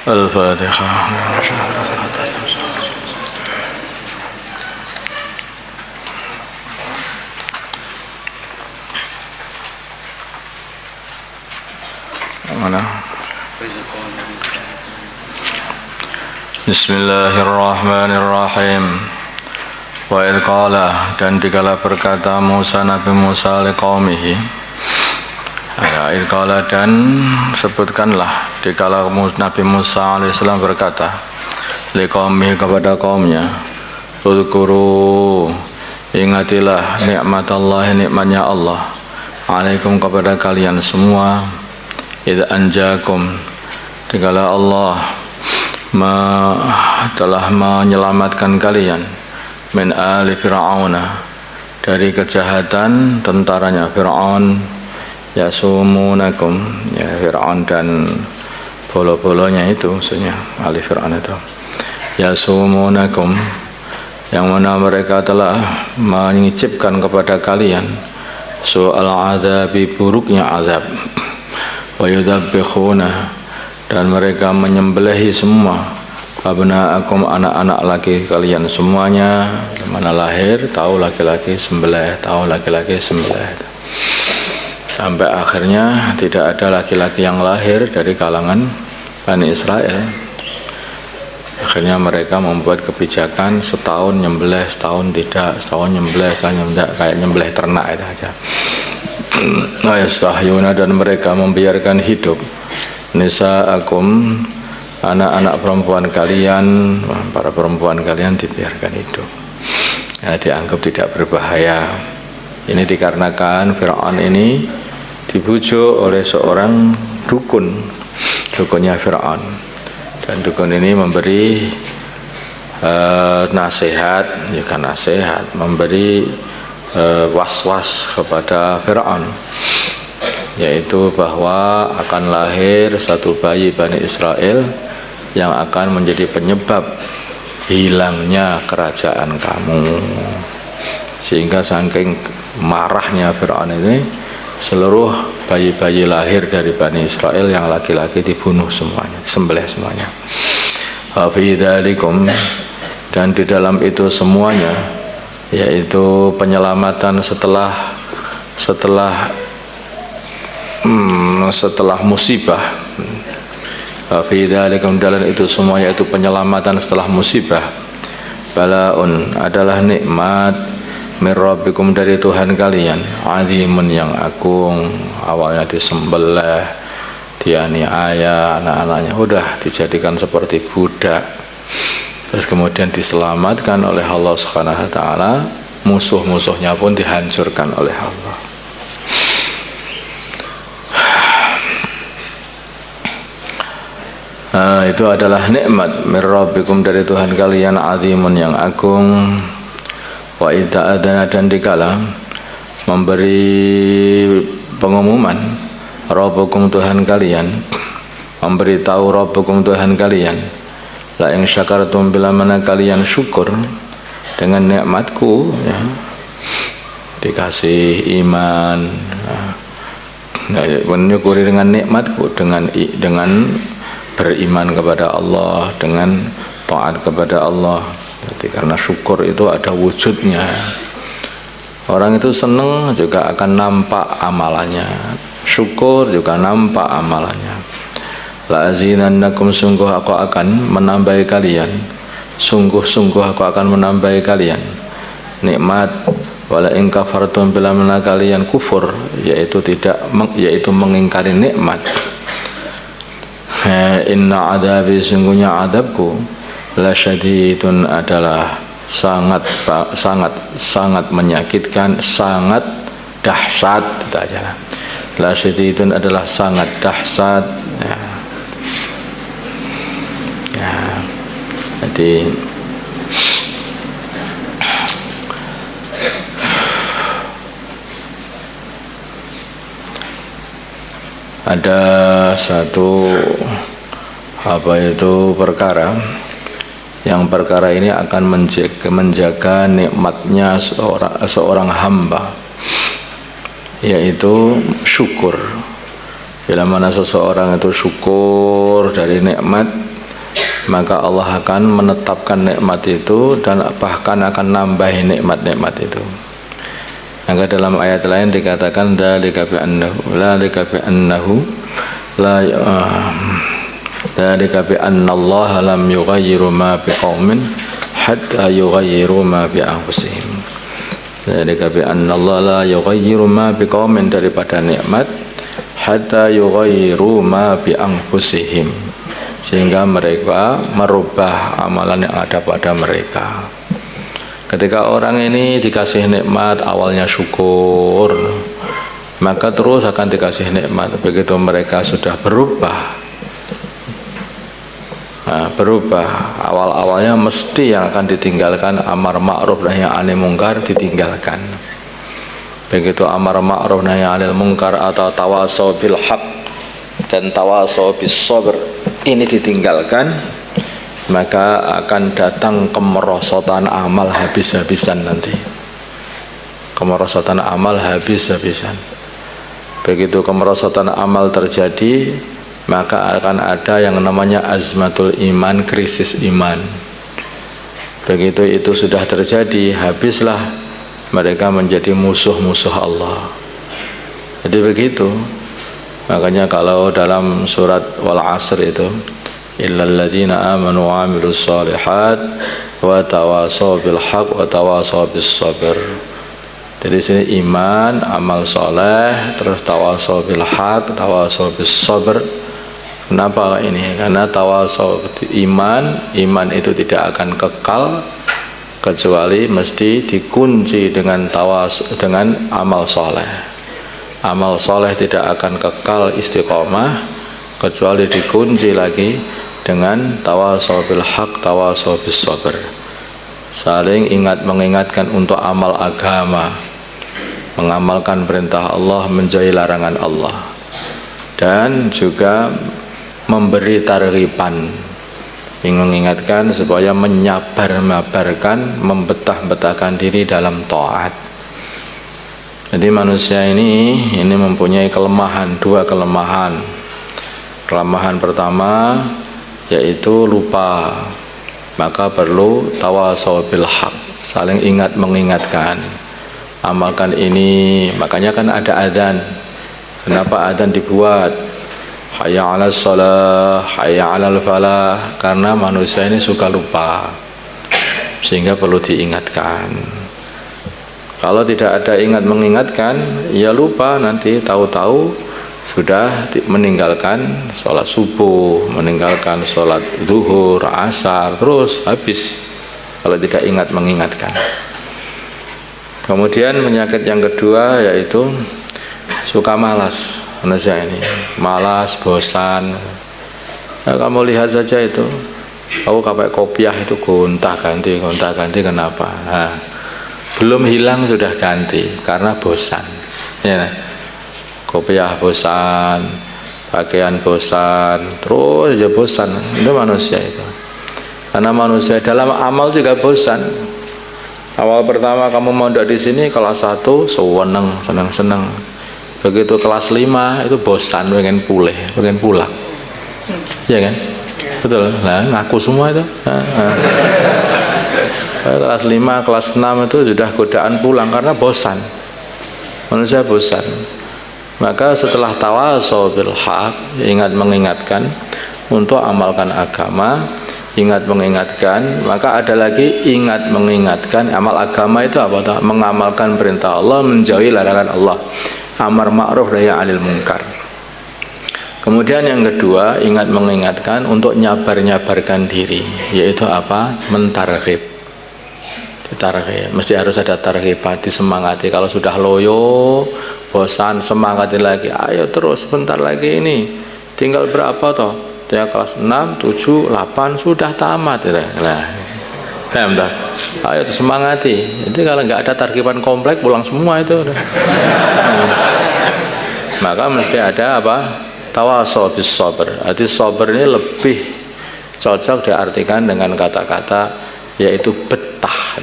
الفاتحة. mana? Bismillahirrahmanirrahim. Wa idh qala, dan dikala berkata Musa, Nabi Musa liqaumihi. Idh qala, dan sebutkanlah dikala Nabi Musa alaihissalam berkata liqaumihi, kepada kaumnya, Udhkuru, ingatilah nikmatallahi, nikmatnya Allah, alaikum, kepada kalian semua, idh anjakum, dikala Allah telah menyelamatkan kalian, min ali fir'auna, dari kejahatan tentaranya Fir'aun, yasumunakum, ya Fir'aun dan bolo-bolonya itu maksudnya ali Fir'aun itu, yasumunakum, yang mana mereka telah mengicipkan kepada kalian soal adzabi, buruknya azab, wa yudabbikhuna, dan mereka menyembelihi semua abna'akum, anak-anak laki kalian semuanya, mana lahir tahu laki-laki sembelih, tahu laki-laki sembelih, sampai akhirnya tidak ada laki-laki yang lahir dari kalangan Bani Israel. Akhirnya mereka membuat kebijakan setahun nyembelih, setahun tidak, setahun nyembelih, setahun tidak, kayak nyembelih ternak itu aja. Yastahyuna, dan mereka membiarkan hidup nisa'akum, anak-anak perempuan kalian, para perempuan kalian dibiarkan hidup, ya, dianggap tidak berbahaya. Ini dikarenakan Fir'aun ini dibujuk oleh seorang dukun, dukunnya Fir'aun, dan dukun ini memberi nasihat, ya kan, nasihat, memberi was-was kepada Fir'aun, yaitu bahwa akan lahir satu bayi Bani Israel yang akan menjadi penyebab hilangnya kerajaan kamu. Sehingga saking marahnya Fir'aun ini, seluruh bayi-bayi lahir dari Bani Israel yang laki-laki dibunuh semuanya, disembelih semuanya. Fi dzalikum, dan di dalam itu semuanya, yaitu penyelamatan setelah musibah. Fi dzalikum, dalam itu semua, yaitu penyelamatan setelah musibah. Balaun, adalah nikmat, min rabbikum, dari Tuhan kalian, azimun, yang agung. Awalnya disembelih, dianiaya, anak-anaknya udah dijadikan seperti budak, terus kemudian diselamatkan oleh Allah Subhanahu wa taala, musuh-musuhnya pun dihancurkan oleh Allah. Itu adalah nikmat min rabbikum, dari Tuhan kalian, azimun, yang agung. Wa idza adana, dan dikala memberi pengumuman rabbukum, Tuhan kalian, memberitahu rabbukum, Tuhan kalian, la in syakartum, bila mana kalian syukur dengan nikmatku, ya, dikasih iman, menyukuri dengan nikmatku, dengan beriman kepada Allah, dengan taat kepada Allah. Jadi karena syukur itu ada wujudnya. Orang itu senang juga akan nampak amalannya, syukur juga nampak amalannya. La azinannakum, sungguh aku akan menambahi kalian, sungguh-sungguh aku akan menambahi kalian nikmat. Wala in kafartum, bila mana kalian kufur, yaitu mengingkari nikmat. Inna adabi, sungguhnya adabku, la syadidun, adalah sangat menyakitkan, sangat dahsyat. La syadidun adalah sangat dahsyat, ya. Ya, jadi ada satu perkara, yang perkara ini akan menjaga nikmatnya seorang hamba, yaitu syukur. Bila mana seseorang itu syukur dari nikmat, maka Allah akan menetapkan nikmat itu dan bahkan akan nambahi nikmat-nikmat itu. Maka dalam ayat lain dikatakan dzalika bi annahu Allah lam yughayyiru ma biqaumin hatta yughayyiru ma bi anfusihim. Dzalika bi anna Allah la yughayyiru ma biqaumin, daripada nikmat, hatta yughayyiru ma bi anfusihim, sehingga mereka merubah amalan yang ada pada mereka. Ketika orang ini dikasih nikmat, awalnya syukur, maka terus akan dikasih nikmat. Begitu mereka sudah berubah, awal-awalnya mesti yang akan ditinggalkan amar ma'ruf nahi anil munkar, ditinggalkan. Begitu amar ma'ruf nahi anil munkar atau tawasau bil haq dan tawasau bis sabr ini ditinggalkan, maka akan datang kemerosotan amal habis-habisan nanti. Kemerosotan amal habis-habisan. Begitu kemerosotan amal terjadi, maka akan ada yang namanya azmatul iman, krisis iman. Begitu itu sudah terjadi, habislah mereka menjadi musuh-musuh Allah. Jadi begitu. Makanya kalau dalam surat Wal Asr itu, illal ladzina amanu wa amilus shalihat wa tawasaw bil haq wa tawasaw bis sabr. Jadi sini iman, amal soleh, terus tawasaw bil haq, tawasaw bis sabr. Kenapa ini? Karena tawasaw iman itu tidak akan kekal kecuali mesti dikunci dengan amal soleh. Amal soleh tidak akan kekal istiqomah kecuali dikunci lagi dengan tawasaw bil haq, tawasaw bis sabr. Saling ingat mengingatkan untuk amal agama, mengamalkan perintah Allah, menjauhi larangan Allah, dan juga memberi targhiban, mengingatkan supaya menyabar-mabarkan, membetah-betahkan diri dalam taat. Jadi manusia ini mempunyai kelemahan, dua kelemahan. Kelemahan pertama yaitu lupa, maka perlu tawasaw bil haq, saling ingat mengingatkan, amalkan ini. Makanya kan ada adzan. Kenapa adzan dibuat? Hayya 'alas shalah, hayya 'alal falah, karena manusia ini suka lupa, sehingga perlu diingatkan. Kalau tidak ada ingat mengingatkan, ya lupa, nanti tahu-tahu sudah meninggalkan sholat subuh, meninggalkan sholat zuhur, asar, terus habis kalau tidak ingat mengingatkan. Kemudian penyakit yang kedua yaitu suka malas. Manusia ini malas, bosan. Nah, kamu lihat saja itu, kamu pakai kopiah itu gonta-ganti, kenapa? Nah, belum hilang sudah ganti karena bosan. Ya, kopiah bosan, pakaian bosan, terus aja bosan. Itu manusia itu. Karena manusia dalam amal juga bosan. Awal pertama kamu mondok di sini kelas 1 seneng. Begitu kelas 5 itu bosan, pengen pulang. Iya kan? Betul. Nah, ngaku semua itu. Kelas 5, kelas 6 itu sudah godaan pulang karena bosan. Manusia bosan. Maka setelah tawasaw bil haq, ingat mengingatkan untuk amalkan agama, ingat mengingatkan, maka ada lagi ingat mengingatkan. Amal agama itu apa? Mengamalkan perintah Allah, menjauhi larangan Allah, amar ma'ruf nahi anil munkar. Kemudian yang kedua, ingat mengingatkan untuk nyabar-nyabarkan diri, yaitu apa? Mentarghib. Targhib, mesti harus ada targhib, disemangati. Kalau sudah loyo, bosan, semangati lagi. Ayo terus, sebentar lagi ini. Tinggal berapa toh? Tinggal kelas 6, 7, 8 sudah tamat. Nah, bentar. Ayo semangati. Jadi kalau nggak ada targhiban komplek, pulang semua itu. Maka mesti ada apa? Tawasaw bis sabr. Arti sabr ini lebih cocok diartikan dengan kata-kata yaitu betah.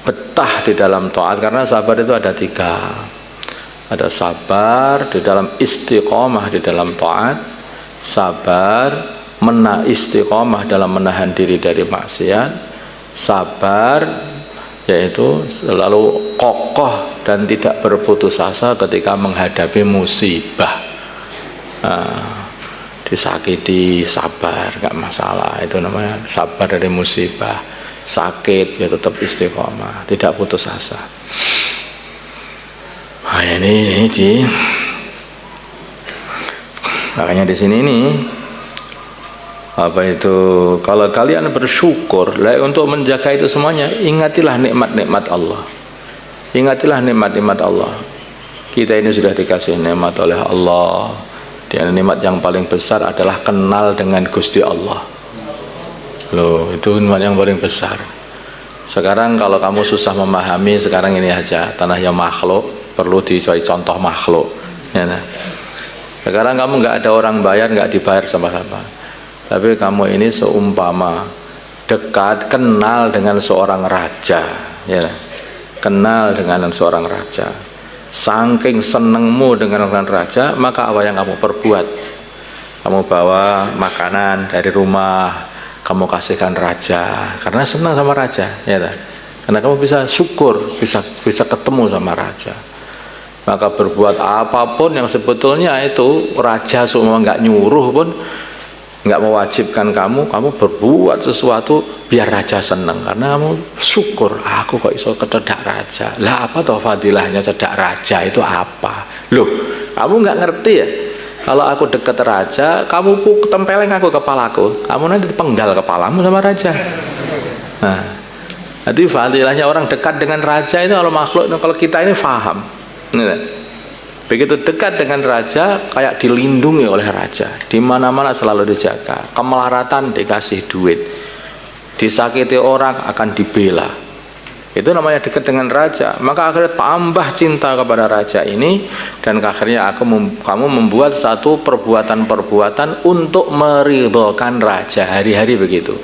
Betah di dalam taat, karena sabar itu ada 3. Ada sabar di dalam istiqomah di dalam taat, sabar istiqomah dalam menahan diri dari maksiat, sabar, yaitu selalu kokoh dan tidak berputus asa ketika menghadapi musibah. Disakiti sabar, gak masalah, itu namanya sabar dari musibah. Sakit ya tetap istiqomah, tidak putus asa. Nah, ini makanya di sini ini apa itu, kalau kalian bersyukur untuk menjaga itu semuanya, ingatilah nikmat-nikmat Allah. Ingatilah nikmat-nikmat Allah. Kita ini sudah dikasih nikmat oleh Allah. Dan nikmat yang paling besar adalah kenal dengan Gusti Allah. Loh, itu nikmat yang paling besar. Sekarang kalau kamu susah memahami, sekarang ini aja, tanah yang makhluk perlu dicari contoh makhluk, ya nah. Sekarang kamu nggak ada orang bayar, nggak dibayar sama-sama, tapi kamu ini seumpama dekat, kenal dengan seorang raja, ya nah. Kenal dengan seorang raja, saking senengmu dengan orang raja, maka apa yang kamu perbuat? Kamu bawa makanan dari rumah, kamu kasihkan raja, karena senang sama raja, ya tak? Karena kamu bisa syukur, bisa ketemu sama raja. Maka berbuat apapun yang sebetulnya itu raja semua nggak nyuruh pun, nggak mewajibkan kamu berbuat sesuatu biar raja senang, karena kamu syukur, aku kok iso kecedak raja. Lah apa toh fadilahnya cedak raja itu apa? Loh, kamu nggak ngerti ya? Kalau aku dekat raja, kamu tempeleng aku kepalaku, kamu nanti penggal kepalamu sama raja. Nah, jadi fadilahnya orang dekat dengan raja itu kalau makhluk, kalau kita ini faham. Begitu dekat dengan raja, kayak dilindungi oleh raja, di mana-mana selalu dijaga, kemelaratan dikasih duit, disakiti orang akan dibela. Itu namanya dekat dengan raja. Maka akhirnya tambah cinta kepada raja ini, dan akhirnya kamu membuat satu perbuatan-perbuatan untuk meridhokan raja. Hari-hari begitu.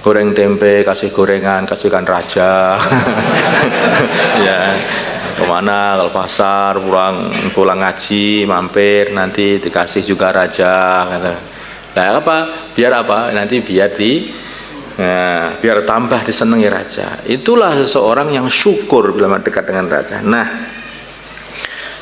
Goreng tempe, kasih gorengan, kasihkan raja. Ya, kemana kalau pasar, pulang ngaji, mampir, nanti dikasih juga raja. Nah apa? Biar apa? Nanti biar tambah disenangi raja. Itulah seseorang yang syukur bila dekat dengan raja. Nah,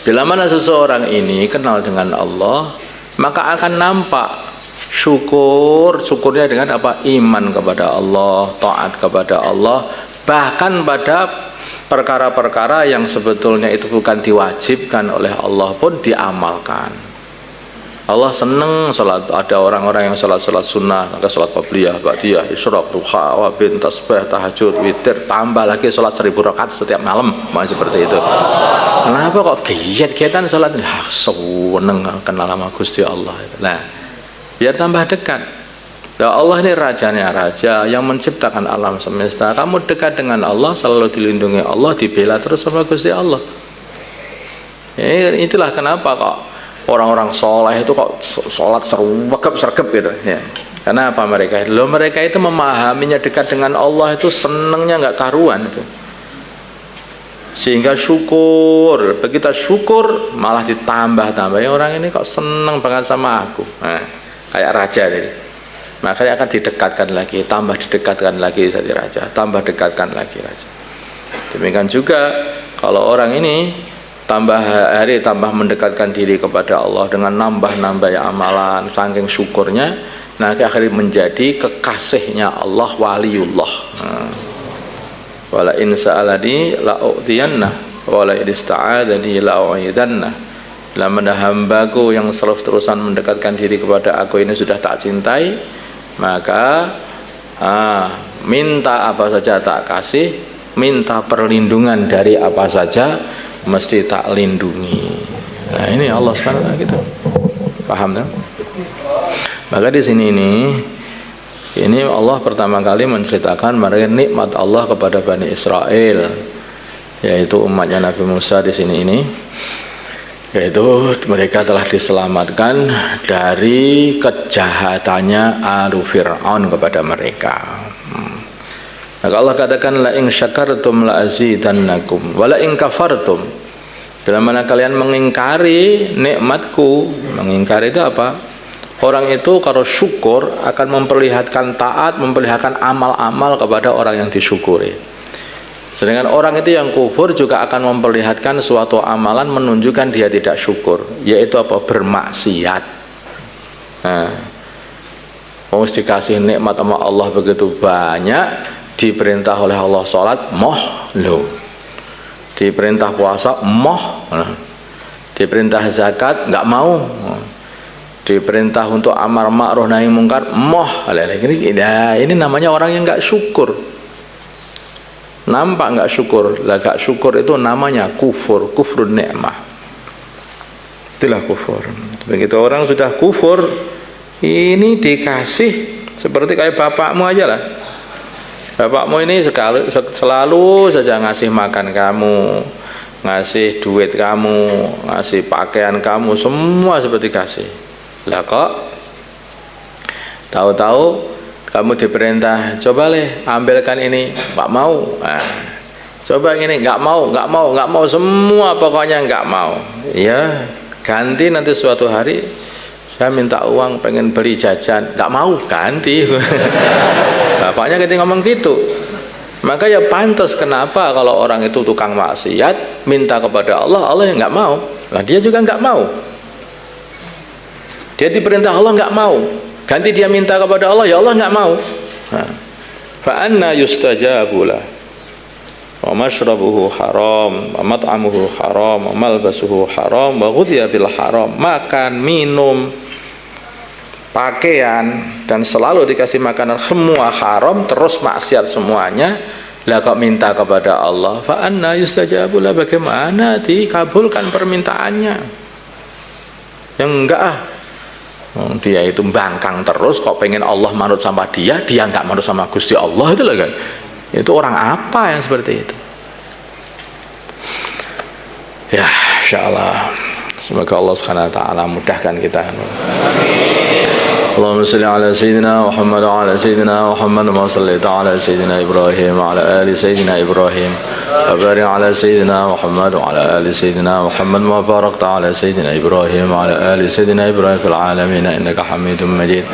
bila mana seseorang ini kenal dengan Allah, maka akan nampak syukurnya dengan apa? Iman kepada Allah, taat kepada Allah, bahkan pada perkara-perkara yang sebetulnya itu bukan diwajibkan oleh Allah pun diamalkan. Allah senang salat. Ada orang-orang yang salat sunnah, ada salat qabliyah, ba'diyah, isyraq, duha, wabin, tasbih, tahajud, witir, tambah lagi salat 1000 rakaat setiap malam, seperti itu. Kenapa kok giat-giatan salat? Seneng kenal sama Gusti Allah. Nah, biar tambah dekat. Ya Allah ini rajanya raja yang menciptakan alam semesta. Kamu dekat dengan Allah, selalu dilindungi Allah, dibela terus sama Gusti Allah. Itulah kenapa kok orang-orang soleh itu kok sholat sergap gitu ya. Karena apa mereka itu memahaminya dekat dengan Allah itu senengnya nggak karuan itu, sehingga syukur. Begitu syukur malah ditambah-tambah, orang ini kok seneng banget sama aku. Nah, kayak raja ini, makanya akan didekatkan lagi, tambah didekatkan lagi jadi raja, tambah dekatkan lagi raja. Demikian juga kalau orang ini tambah hari tambah mendekatkan diri kepada Allah dengan nambah-nambah amalan, saking syukurnya, nah akhirnya menjadi kekasihnya Allah, waliullah. Wala in sa'alani la'u'tiyanna wala in ista'adani la'u'idanna. Bila mana hambaku yang terus-terusan mendekatkan diri kepada aku ini sudah tak cintai, maka minta apa saja tak kasih, minta perlindungan dari apa saja mesti tak lindungi. Nah ini Allah SWT gitu. Paham kan? Maka di sini ini Allah pertama kali menceritakan mereka nikmat Allah kepada Bani Israel, yaitu umatnya Nabi Musa di sini ini, yaitu mereka telah diselamatkan dari kejahatannya Alu Fir'aun kepada mereka. Maka Allah katakan la in syakartum la azidannakum wa la in kafartum. Bila mana kalian mengingkari nikmatku, mengingkari itu apa? Orang itu kalau syukur akan memperlihatkan taat, memperlihatkan amal-amal kepada orang yang disyukuri. Sedangkan orang itu yang kufur juga akan memperlihatkan suatu amalan menunjukkan dia tidak syukur, yaitu apa? Bermaksiat. Nah, mau dikasih nikmat sama Allah begitu banyak, diperintah oleh Allah sholat, moh lo. Diperintah puasa, moh. Diperintah zakat, nggak mau. Diperintah untuk amar ma'ruf nahi mungkar, moh. Ini namanya orang yang nggak syukur. Nampak nggak syukur? Lah nggak syukur itu namanya kufur, kufrun nikmah. Itulah kufur. Begitu orang sudah kufur, ini dikasih seperti kayak bapakmu aja lah. Bapakmu ini selalu saja ngasih makan kamu, ngasih duit kamu, ngasih pakaian kamu, semua seperti kasih. Lah kok tahu-tahu kamu diperintah, coba ambilkan ini, nggak mau. Nah, coba ini, nggak mau, semua pokoknya nggak mau. Ya, ganti nanti suatu hari saya minta uang pengen beli jajan, nggak mau, ganti. Bapaknya ketika ngomong gitu, maka ya pantas kenapa kalau orang itu tukang maksiat minta kepada Allah, Allah yang nggak mau. Nah, dia juga nggak mau. Dia diperintah Allah nggak mau, ganti dia minta kepada Allah, ya Allah nggak mau. Fa anna yustajabu lah. Wa mashrabuhu haram, wa mat'amuhu haram, wa malbasuhu haram, wa ghudhiya bil haram. Makan, minum, pakaian, dan selalu dikasih makanan semua haram, terus maksiat semuanya. Lah kok minta kepada Allah, fa anna yustajabu lah, bagaimana dikabulkan permintaannya? Yang enggak dia itu bangkang terus, kok pengen Allah manut sama dia nggak manut sama Gusti Allah, itu lah kan. Itu orang apa yang seperti itu? Ya, insyaallah semoga Allah Subhanahu wa taala mudahkan kita. Allahumma shalli ala sayyidina Muhammad wa ala sayyidina Muhammad wa sallaita ala sayyidina Ibrahim wa ala ali sayyidina Ibrahim wa barik ala sayyidina Muhammad wa ala ali sayyidina Muhammad wa barakta ala sayyidina Ibrahim wa ala ali sayyidina Ibrahim fil alamin innaka Hamidum Majid.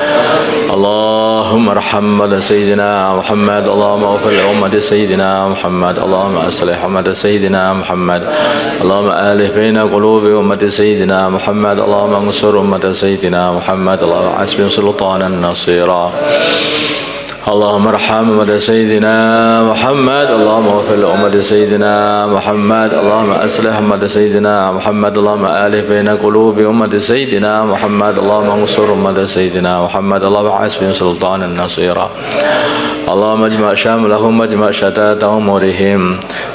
Allahumma arham sayyidina Muhammad, Allahumma ighfir li ummati sayyidina Muhammad, Allahumma aslih ummati sayyidina Muhammad, Allahumma alif baina qulubi ummati sayyidina Muhammad, Allahumma ansur ummati sayyidina Muhammad, Allahumma asbi سلطانا نصيرا. اللهم ارحم أمة سيدنا محمد، اللهم اغفر لأمة سيدنا محمد، اللهم أصلح أمة سيدنا محمد، اللهم ألف بين قلوب أمة سيدنا محمد، اللهم انصر أمة سيدنا محمد، اللهم حسبهم سلطانا نصيرا. اللهم اجمع شاملهم واجمع شتات أمورهم،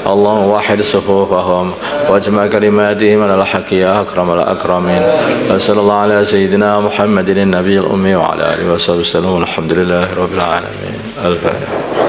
اللهم وحد صفوفهم واجمع كلماتهم على الحق يا أكرم الأكرمين. وصلى الله على سيدنا محمد النبي الأمي وعلى آله وصحبه وسلم. الحمد لله رب العالمين. الفاتحة.